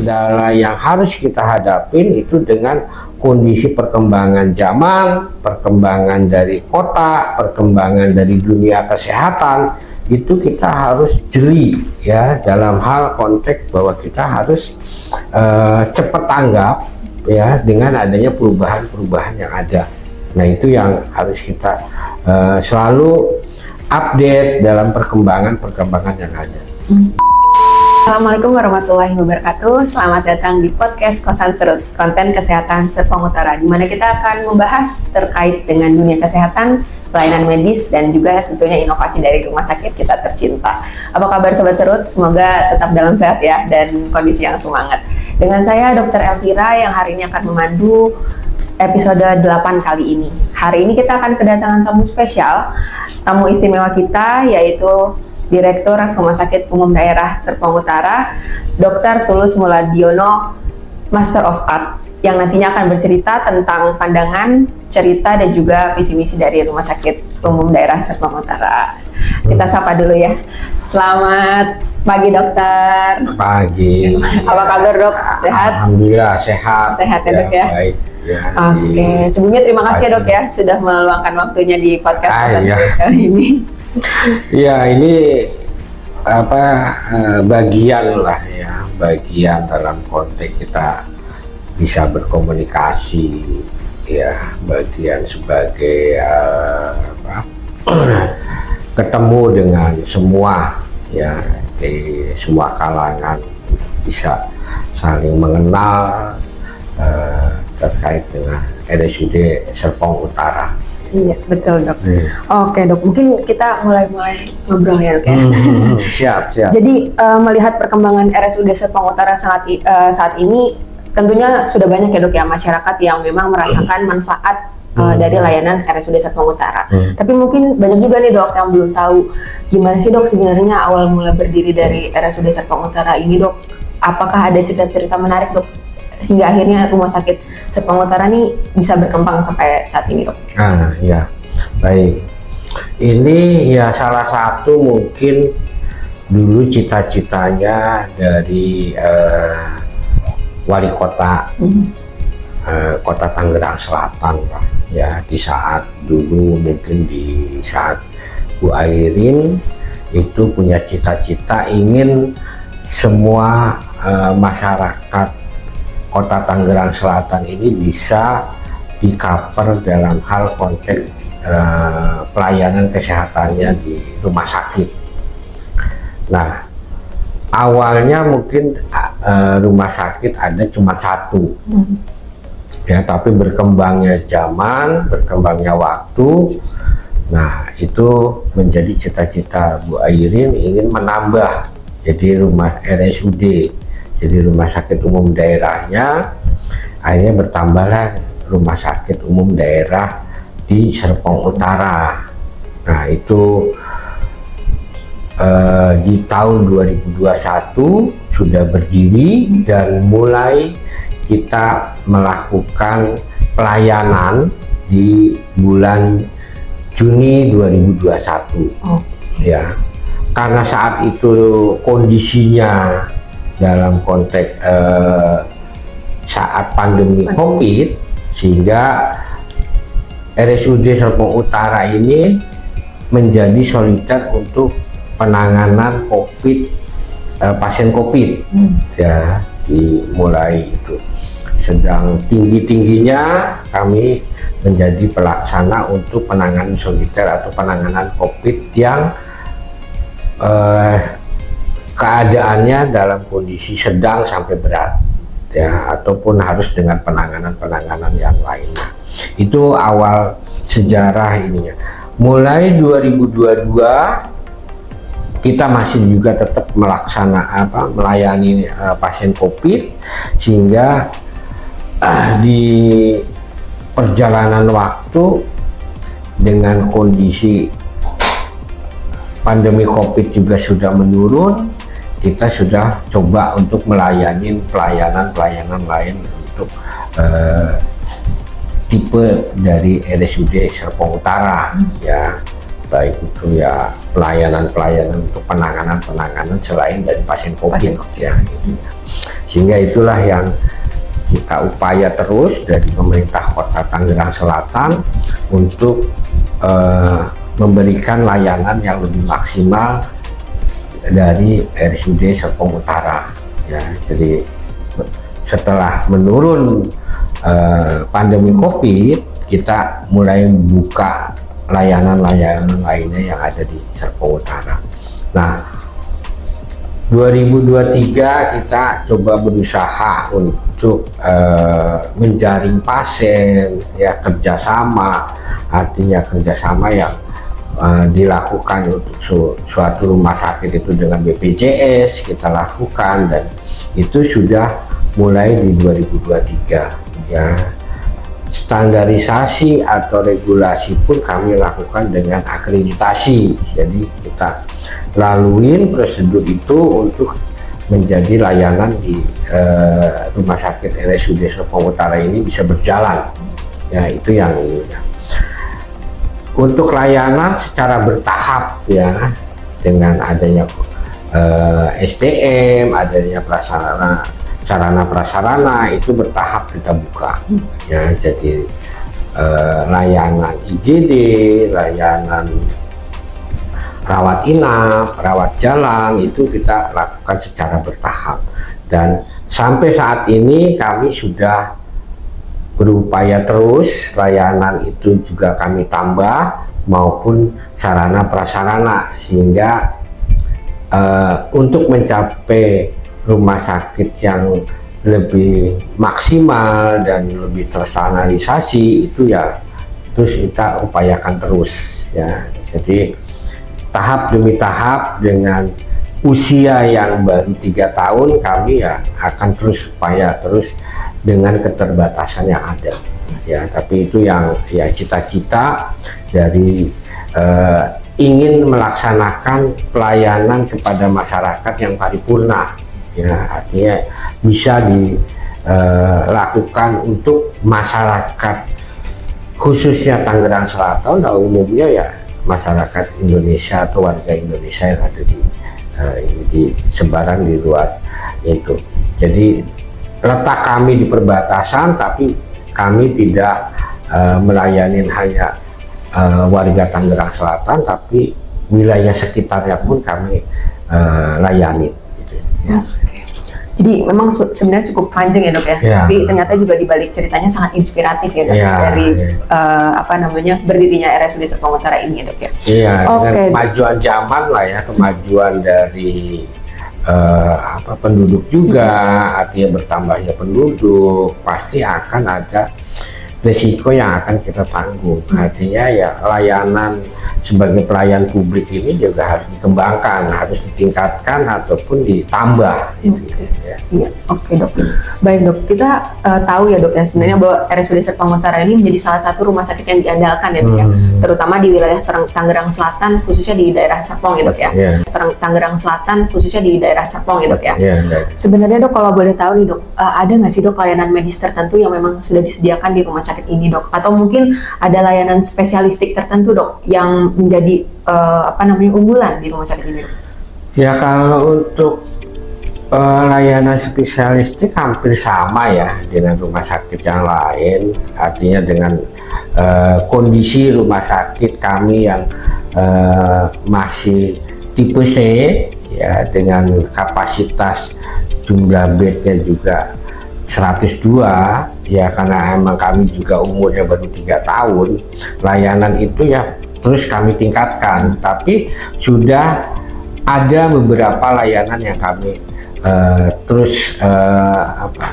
kendala yang harus kita hadapin itu dengan kondisi perkembangan zaman, perkembangan dari kota, perkembangan dari dunia kesehatan, itu kita harus jeli ya dalam hal konteks bahwa kita harus cepat tanggap ya dengan adanya perubahan-perubahan yang ada. Nah, itu yang harus kita selalu update dalam perkembangan yang ada. Assalamualaikum warahmatullahi wabarakatuh. Selamat datang di podcast Kosan Serut, konten kesehatan Serpong Utara, di mana kita akan membahas terkait dengan dunia kesehatan, pelayanan medis, dan juga tentunya inovasi dari rumah sakit kita tercinta. Apa kabar Sobat Serut? Semoga tetap dalam sehat ya, dan kondisi yang semangat. Dengan saya Dr. Elvira yang hari ini akan memandu episode 8 kali ini. Hari ini kita akan kedatangan tamu spesial, tamu istimewa kita, yaitu Direktur Rumah Sakit Umum Daerah Serpong Utara, Dr. Tulus Muladiono, Master of Art, yang nantinya akan bercerita tentang pandangan, cerita, dan juga visi misi dari Rumah Sakit Umum Daerah Serpong Utara. Kita sapa dulu ya. Selamat pagi dokter. Pagi. Apa kabar dok? Sehat? Alhamdulillah sehat. Sehat ya dok ya? Baik. Ya, Oke, sebelumnya terima kasih ya dok ya sudah meluangkan waktunya di podcast kali ini. Ya, ini bagian lah ya, bagian dalam konteks kita bisa berkomunikasi ya, bagian sebagai ketemu dengan semua ya, di semua kalangan bisa saling mengenal terkait dengan RSUD Serpong Utara. Iya, betul dok. Oke dok, mungkin kita mulai ngobrol ya dok ya. Siap. Jadi melihat perkembangan RSUD Serpong Utara saat ini, tentunya sudah banyak ya dok ya masyarakat yang memang merasakan manfaat dari layanan RSUD Serpong Utara. Tapi mungkin banyak juga nih dok yang belum tahu gimana sih dok sebenarnya awal mula berdiri dari RSUD Serpong Utara ini dok. Apakah ada cerita-cerita menarik dok hingga akhirnya Rumah Sakit Serpong Utara nih bisa berkembang sampai saat ini dok? Ya, baik. Ini ya salah satu mungkin dulu cita-citanya dari wali kota kota Tangerang Selatan lah ya, di saat dulu mungkin di saat Bu Airin itu punya cita-cita ingin semua masyarakat Kota Tangerang Selatan ini bisa di-cover dalam hal konteks pelayanan kesehatannya di rumah sakit. Nah, awalnya mungkin rumah sakit ada cuma satu, ya, tapi berkembangnya zaman, berkembangnya waktu, nah itu menjadi cita-cita Bu Airin ingin menambah jadi rumah RSUD. Jadi rumah sakit umum daerahnya akhirnya bertambahlah rumah sakit umum daerah di Serpong Utara. Nah itu di tahun 2021 sudah berdiri dan mulai kita melakukan pelayanan di bulan Juni 2021. Ya, karena saat itu kondisinya dalam konteks saat pandemi COVID, sehingga RSUD Serpong Utara ini menjadi soliter untuk penanganan COVID, pasien COVID ya, dimulai itu sedang tingginya kami menjadi pelaksana untuk penanganan soliter atau penanganan COVID yang keadaannya dalam kondisi sedang sampai berat ya, ataupun harus dengan penanganan yang lainnya. Itu awal sejarah ininya. Mulai 2022 kita masih juga tetap melayani pasien COVID, sehingga di perjalanan waktu dengan kondisi pandemi COVID juga sudah menurun, kita sudah coba untuk melayani pelayanan lain untuk tipe dari RSUD Serpong Utara ya, baik itu ya pelayanan untuk penanganan selain dari pasien COVID ya. Sehingga itulah yang kita upaya terus dari pemerintah Kota Tangerang Selatan untuk memberikan layanan yang lebih maksimal dari RSUD Serpong Utara. Ya, jadi setelah menurun pandemi COVID, kita mulai buka layanan-layanan lainnya yang ada di Serpong Utara. Nah, 2023 kita coba berusaha untuk menjaring pasien, ya, kerjasama, artinya kerjasama yang dilakukan untuk suatu rumah sakit itu dengan BPJS kita lakukan, dan itu sudah mulai di 2023, ya. Standarisasi atau regulasi pun kami lakukan dengan akreditasi, jadi kita laluin prosedur itu untuk menjadi layanan di rumah sakit RSUD Serpong Utara ini bisa berjalan, ya. Itu yang ini. Untuk layanan secara bertahap, ya, dengan adanya SDM, adanya sarana prasarana itu bertahap kita buka, ya. Jadi layanan IGD, layanan rawat inap, rawat jalan itu kita lakukan secara bertahap, dan sampai saat ini kami sudah berupaya terus layanan itu juga kami tambah maupun sarana prasarana, sehingga untuk mencapai rumah sakit yang lebih maksimal dan lebih terstandarisasi itu, ya, terus kita upayakan terus, ya. Jadi tahap demi tahap dengan usia yang baru 3 tahun kami, ya, akan terus upaya terus dengan keterbatasan yang ada, ya. Tapi itu yang, ya, cita-cita dari ingin melaksanakan pelayanan kepada masyarakat yang paripurna, ya, artinya bisa dilakukan untuk masyarakat khususnya Tangerang Selatan, dan umumnya, ya, masyarakat Indonesia atau warga Indonesia yang ada di sebaran di luar itu. Jadi letak kami di perbatasan, tapi kami tidak melayani hanya warga Tangerang Selatan, tapi wilayah sekitarnya pun kami layani, gitu, ya. Jadi memang sebenarnya cukup panjang, ya, Dok, ya. Ya. Tapi ternyata juga di balik ceritanya sangat inspiratif, ya, Dok, Ya, dari ya. berdirinya RSUD Serpong Utara ini, ya, Dok, ya. Iya, dengan Oke. kemajuan zaman lah, ya, kemajuan dari penduduk juga, artinya bertambahnya penduduk pasti akan ada risiko yang akan kita tanggung. Artinya, ya, layanan sebagai pelayan publik ini juga harus dikembangkan, harus ditingkatkan ataupun ditambah. Ya. Iya, oke, Dok. Baik, Dok. Kita tahu, ya, Dok, ya, sebenarnya bahwa RSUD Serpong Utara ini menjadi salah satu rumah sakit yang diandalkan, ya, Dok, ya. Terutama di wilayah Tangerang Selatan, khususnya di daerah Serpong, ya, Dok, ya. Ya. Tangerang Selatan, khususnya di daerah Serpong, ya, Dok, ya. Ya, Sebenarnya, Dok, kalau boleh tahu nih, Dok, ada nggak sih, Dok, layanan medis tertentu yang memang sudah disediakan di rumah sakit ini, Dok? Atau mungkin ada layanan spesialistik tertentu, Dok, yang menjadi unggulan di rumah sakit ini, Dok? ya, kalau untuk layanan spesialistik hampir sama, ya, dengan rumah sakit yang lain, artinya dengan kondisi rumah sakit kami yang masih tipe C, ya, dengan kapasitas jumlah bednya juga 102, ya, karena emang kami juga umurnya baru 3 tahun, layanan itu, ya, terus kami tingkatkan. Tapi sudah ada beberapa layanan yang kami terus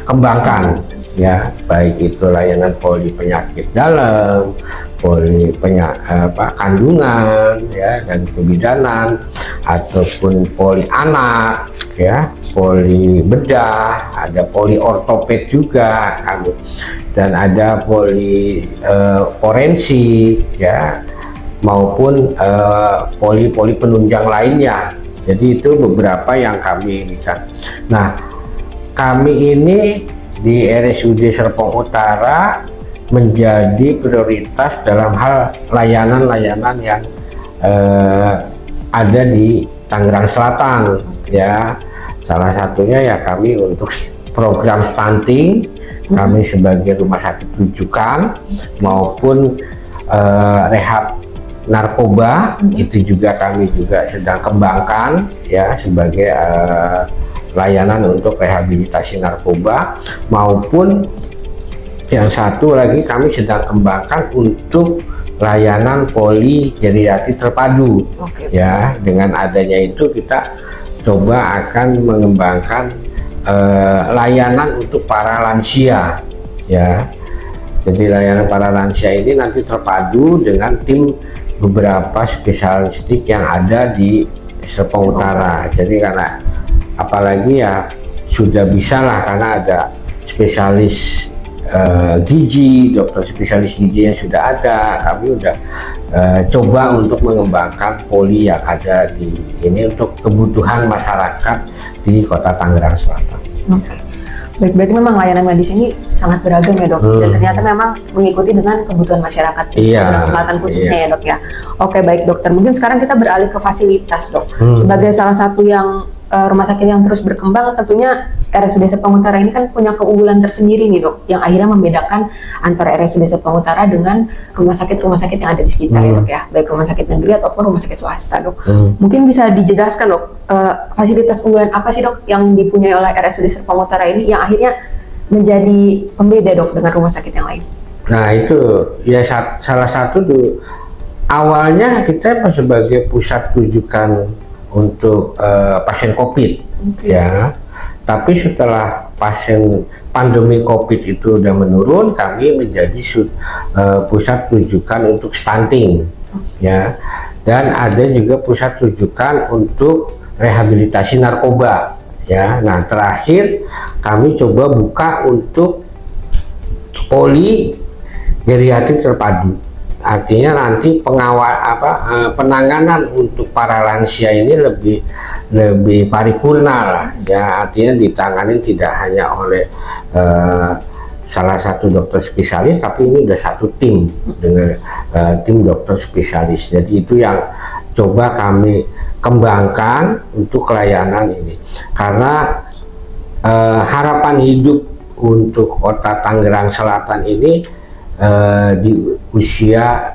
kembangkan, ya, baik itu layanan poli penyakit dalam, poli kandungan, ya, dan kebidanan, ataupun poli anak, ya, poli bedah, ada poli ortoped juga, dan ada poli forensik, ya, maupun poli-poli penunjang lainnya. Jadi itu beberapa yang kami bisa. Nah, kami ini di RSUD Serpong Utara menjadi prioritas dalam hal layanan-layanan yang ada di Tangerang Selatan, ya. Salah satunya, ya, kami untuk program stunting, kami sebagai rumah sakit rujukan maupun rehab narkoba itu juga kami juga sedang kembangkan ya sebagai layanan untuk rehabilitasi narkoba, maupun yang satu lagi kami sedang kembangkan untuk layanan poligeriatri terpadu. Ya, dengan adanya itu kita coba akan mengembangkan layanan untuk para lansia ya. Jadi layanan para lansia ini nanti terpadu dengan tim beberapa spesialistik yang ada di Serpong Utara. Jadi karena apalagi ya sudah bisa lah karena ada spesialis gizi, dokter spesialis gizi yang sudah ada. Kami udah coba untuk mengembangkan poli yang ada di ini untuk kebutuhan masyarakat di Kota Tangerang Selatan. Oke. Baik, berarti memang layanan medis ini sangat beragam ya dok, dan ternyata memang mengikuti dengan kebutuhan masyarakat di Tangerang Selatan khususnya ya dok ya. Oke baik dokter, mungkin sekarang kita beralih ke fasilitas dok. Sebagai salah satu yang rumah sakit yang terus berkembang, tentunya RSUD Serpong Utara ini kan punya keunggulan tersendiri nih dok, yang akhirnya membedakan antara RSUD Serpong Utara dengan rumah sakit yang ada di sekitar ya dok ya, baik rumah sakit negeri ataupun rumah sakit swasta dok. Mungkin bisa dijelaskan dok, fasilitas unggulan apa sih dok yang dipunyai oleh RSUD Serpong Utara ini yang akhirnya menjadi pembeda dok dengan rumah sakit yang lain? Nah itu ya salah satu tuh awalnya kita sebagai pusat rujukan untuk pasien COVID ya, tapi setelah pasien pandemi COVID itu udah menurun, kami menjadi pusat rujukan untuk stunting ya, dan ada juga pusat rujukan untuk rehabilitasi narkoba ya. Nah terakhir kami coba buka untuk poli geriatri terpadu. Artinya nanti penanganan untuk para lansia ini lebih paripurna lah ya, artinya ditangani tidak hanya oleh salah satu dokter spesialis, tapi ini udah satu tim dengan tim dokter spesialis. Jadi itu yang coba kami kembangkan untuk layanan ini, karena harapan hidup untuk Kota Tangerang Selatan ini di usia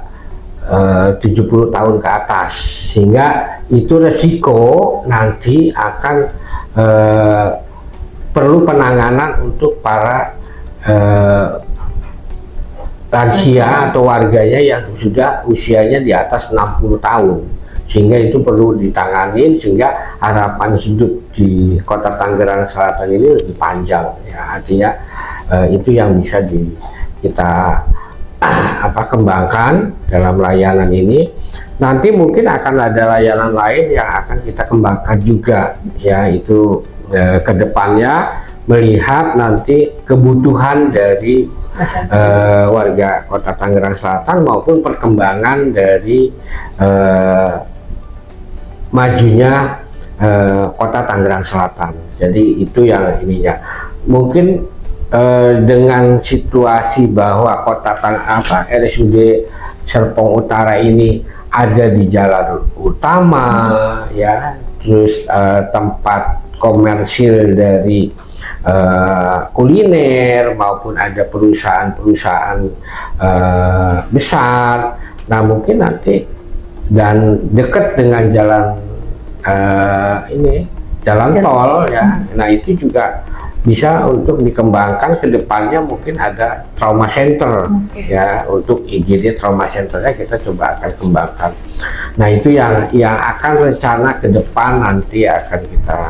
70 tahun ke atas, sehingga itu resiko nanti akan perlu penanganan untuk para lansia atau warganya yang sudah usianya di atas 60 tahun, sehingga itu perlu ditangani, sehingga harapan hidup di Kota Tangerang Selatan ini lebih panjang ya. Artinya itu yang bisa kita kembangkan dalam layanan ini. Nanti mungkin akan ada layanan lain yang akan kita kembangkan juga ya, itu kedepannya melihat nanti kebutuhan dari warga Kota Tangerang Selatan maupun perkembangan dari majunya Kota Tangerang Selatan. Jadi itu yang ininya. Mungkin dengan situasi bahwa RSUD Serpong Utara ini ada di jalan utama ya, terus tempat komersil dari kuliner maupun ada perusahaan-perusahaan besar. Nah mungkin nanti dan dekat dengan jalan jalan tol ya. Nah itu juga bisa untuk dikembangkan ke depannya, mungkin ada trauma center ya, untuk IGD trauma centernya kita coba akan kembangkan. Nah itu yang akan rencana ke depan nanti akan kita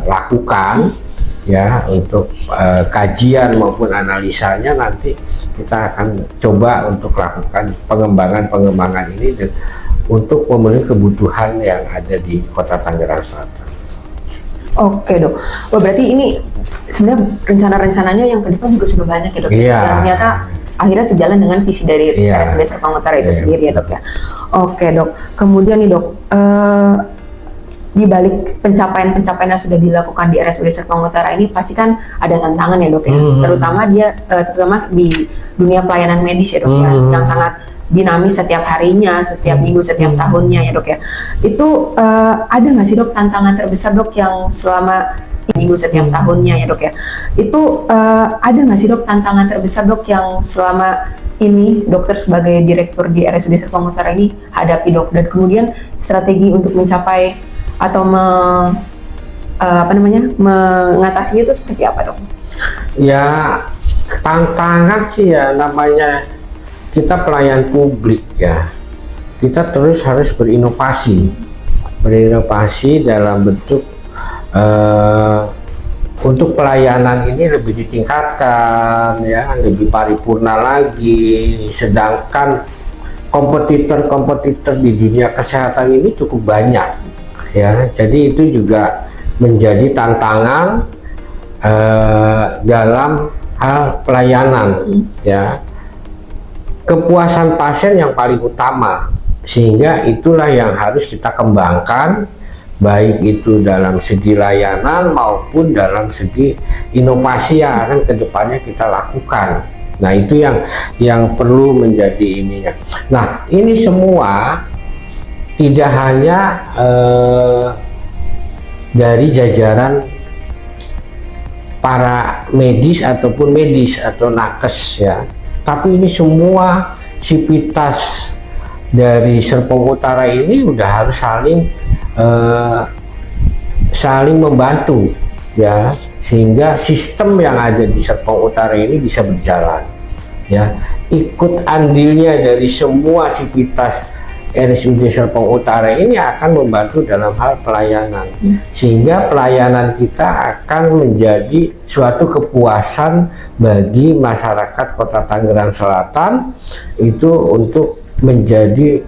lakukan ya, untuk kajian maupun analisanya nanti kita akan coba untuk lakukan pengembangan ini untuk memenuhi kebutuhan yang ada di Kota Tangerang Selatan. Oke dok, berarti ini sebenarnya rencana-rencananya yang ke depan juga sudah banyak ya dok, yang ternyata akhirnya sejalan dengan visi dari RSUD Serpong Utara itu sendiri ya dok ya. Oke dok, kemudian nih dok, di balik pencapaian yang sudah dilakukan di RSUD Serpong Utara ini pasti kan ada tantangan ya dok ya, terutama di dunia pelayanan medis ya dok ya, yang sangat dinamis setiap harinya, setiap minggu, setiap tahunnya ya dok ya. Itu ada nggak sih dok tantangan terbesar dok yang selama minggu setiap tahunnya ya dok ya. Itu ada nggak sih dok tantangan terbesar dok yang selama ini dokter sebagai direktur di RSUD Serpong Utara ini hadapi dok, dan kemudian strategi untuk mencapai atau mengatasinya itu seperti apa dok? Ya, tantangan sih ya, namanya kita pelayan publik ya, kita terus harus berinovasi dalam bentuk untuk pelayanan ini lebih ditingkatkan ya, lebih paripurna lagi, sedangkan kompetitor di dunia kesehatan ini cukup banyak ya, jadi itu juga menjadi tantangan dalam hal pelayanan ya. Kepuasan pasien yang paling utama, sehingga itulah yang harus kita kembangkan, baik itu dalam segi layanan maupun dalam segi inovasi yang akan kedepannya kita lakukan. Nah, itu yang perlu menjadi ininya. Nah, ini semua tidak hanya dari jajaran para medis ataupun medis atau nakes ya, tapi ini semua sivitas dari Serpong Utara ini udah harus saling membantu ya, sehingga sistem yang ada di Serpong Utara ini bisa berjalan ya. Ikut andilnya dari semua sivitas RSUD Serpong Utara ini akan membantu dalam hal pelayanan, sehingga pelayanan kita akan menjadi suatu kepuasan bagi masyarakat Kota Tangerang Selatan itu untuk menjadi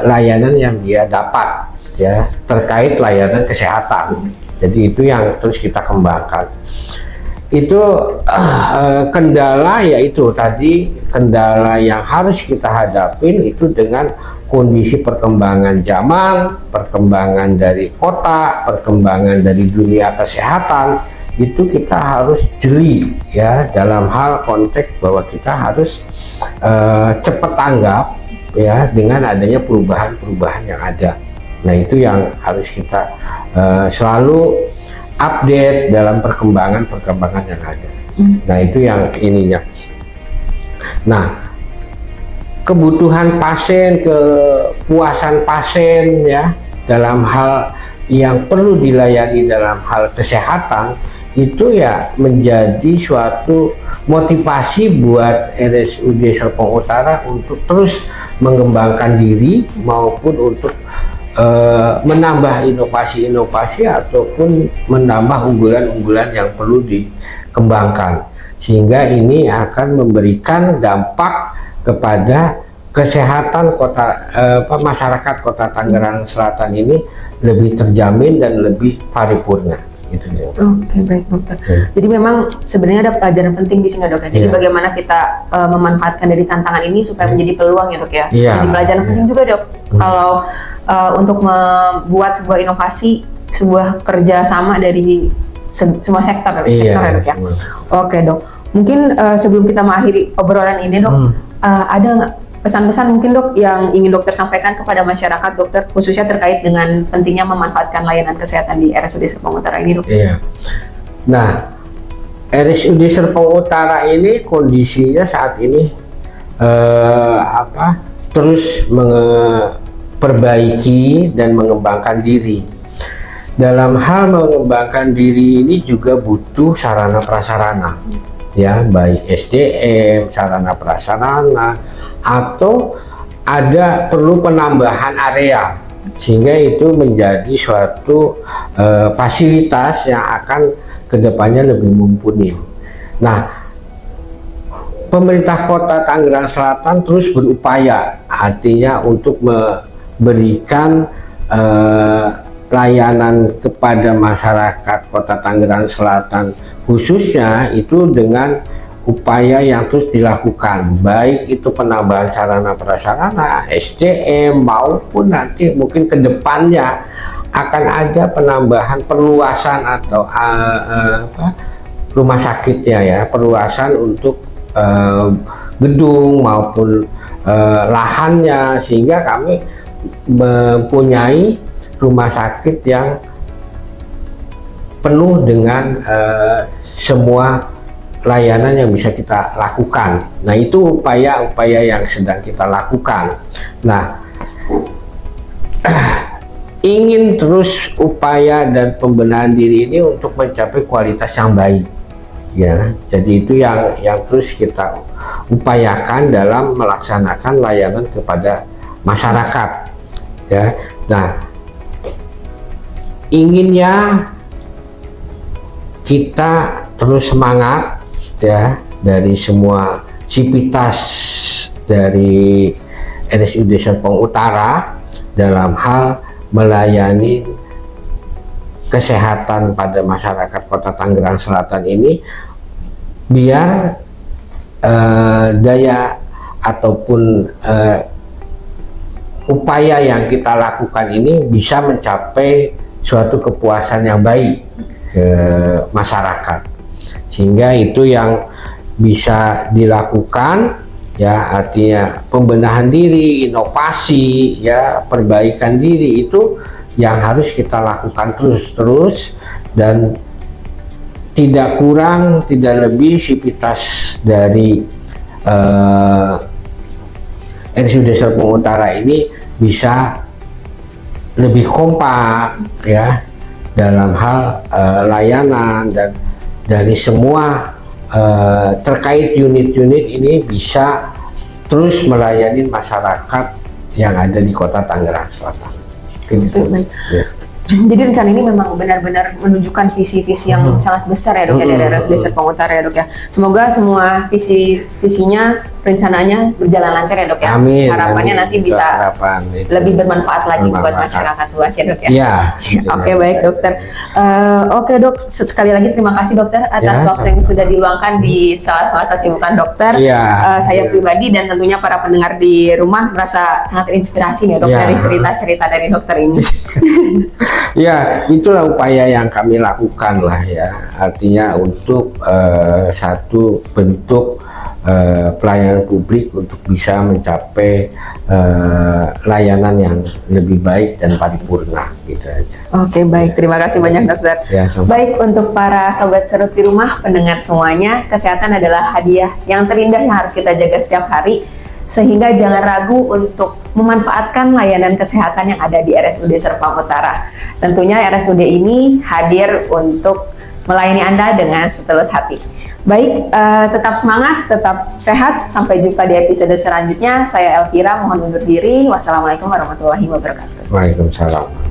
layanan yang dia dapat ya, terkait layanan kesehatan. Jadi itu yang terus kita kembangkan. Itu kendala, yaitu tadi kendala yang harus kita hadapin itu dengan kondisi perkembangan zaman, perkembangan dari kota, perkembangan dari dunia kesehatan. Itu kita harus jeli ya, dalam hal konteks bahwa kita harus cepat tanggap ya dengan adanya perubahan-perubahan yang ada. Nah, itu yang harus kita selalu update dalam perkembangan yang ada. Nah, itu yang ininya. Nah, kebutuhan pasien, kepuasan pasien ya dalam hal yang perlu dilayani dalam hal kesehatan itu ya menjadi suatu motivasi buat RSUD Serpong Utara untuk terus mengembangkan diri maupun untuk menambah inovasi-inovasi ataupun menambah unggulan-unggulan yang perlu dikembangkan, sehingga ini akan memberikan dampak kepada kesehatan masyarakat Kota Tangerang Selatan ini lebih terjamin dan lebih paripurna. Gitu, ya. Oke, baik dokter. Jadi memang sebenarnya ada pelajaran penting di sini dok ya. Jadi bagaimana kita memanfaatkan dari tantangan ini supaya menjadi peluang ya dok ya. Jadi pelajaran penting juga dok. Kalau untuk membuat sebuah inovasi, sebuah kerjasama dari semua sektor ya dok ya. Oke dok. Mungkin sebelum kita mengakhiri obrolan ini dok, ada nggak pesan-pesan mungkin dok yang ingin dokter sampaikan kepada masyarakat dokter, khususnya terkait dengan pentingnya memanfaatkan layanan kesehatan di RSUD Serpong Utara ini dok? Iya. Nah, RSUD Serpong Utara ini kondisinya saat ini terus memperbaiki dan mengembangkan diri. Dalam hal mengembangkan diri ini juga butuh sarana prasarana ya, baik SDM, sarana prasarana, atau ada perlu penambahan area, sehingga itu menjadi suatu fasilitas yang akan kedepannya lebih mumpuni. Nah, pemerintah Kota Tangerang Selatan terus berupaya, artinya untuk memberikan layanan kepada masyarakat Kota Tangerang Selatan, khususnya itu dengan upaya yang terus dilakukan, baik itu penambahan sarana prasarana, SDM, maupun nanti mungkin ke depannya akan ada penambahan perluasan atau rumah sakitnya ya, perluasan untuk gedung maupun lahannya, sehingga kami mempunyai rumah sakit yang penuh dengan semua layanan yang bisa kita lakukan. Nah, itu upaya-upaya yang sedang kita lakukan. Nah, ingin terus upaya dan pembenahan diri ini untuk mencapai kualitas yang baik, ya. Jadi itu yang terus kita upayakan dalam melaksanakan layanan kepada masyarakat, ya. Nah, inginnya kita terus semangat, ya, dari semua sivitas dari RSUD Serpong Utara dalam hal melayani kesehatan pada masyarakat Kota Tangerang Selatan ini, biar daya ataupun upaya yang kita lakukan ini bisa mencapai suatu kepuasan yang baik ke masyarakat, sehingga itu yang bisa dilakukan, ya, artinya pembenahan diri, inovasi, ya, perbaikan diri itu yang harus kita lakukan terus dan tidak kurang tidak lebih sivitas dari RSUD Serpong Utara ini bisa lebih kompak, ya, dalam hal layanan, dan dari semua terkait unit-unit ini bisa terus melayani masyarakat yang ada di Kota Tangerang Selatan. Baik. Ya. Jadi rencana ini memang benar-benar menunjukkan visi-visi yang sangat besar ya Dok, ya, dari RSUD Serpong Utara ya Dok ya. Semoga semua visi-visinya, rencananya berjalan lancar ya Dok ya. Amin. Harapannya Amin. nanti bisa lebih bermanfaat lagi buat masyarakat luas ya Dok ya. Iya. Oke, baik dokter. Oke Dok, sekali lagi terima kasih dokter atas waktu yang sudah diluangkan di sela-sela kesibukan dokter. Ya. Saya pribadi dan tentunya para pendengar di rumah merasa sangat terinspirasi nih Dok dari cerita-cerita dari dokter ini. Ya, itulah upaya yang kami lakukan lah, ya. Artinya untuk satu bentuk pelayanan publik untuk bisa mencapai layanan yang lebih baik dan paripurna, gitu aja. Oke, baik, terima kasih banyak dokter. Ya, baik, untuk para sobat serut di rumah, pendengar semuanya, kesehatan adalah hadiah yang terindah yang harus kita jaga setiap hari, sehingga jangan ragu untuk memanfaatkan layanan kesehatan yang ada di RSUD Serpong Utara. Tentunya RSUD ini hadir untuk melayani Anda dengan setulus hati. Baik, tetap semangat, tetap sehat. Sampai jumpa di episode selanjutnya. Saya Elvira, mohon undur diri. Wassalamualaikum warahmatullahi wabarakatuh. Waalaikumsalam.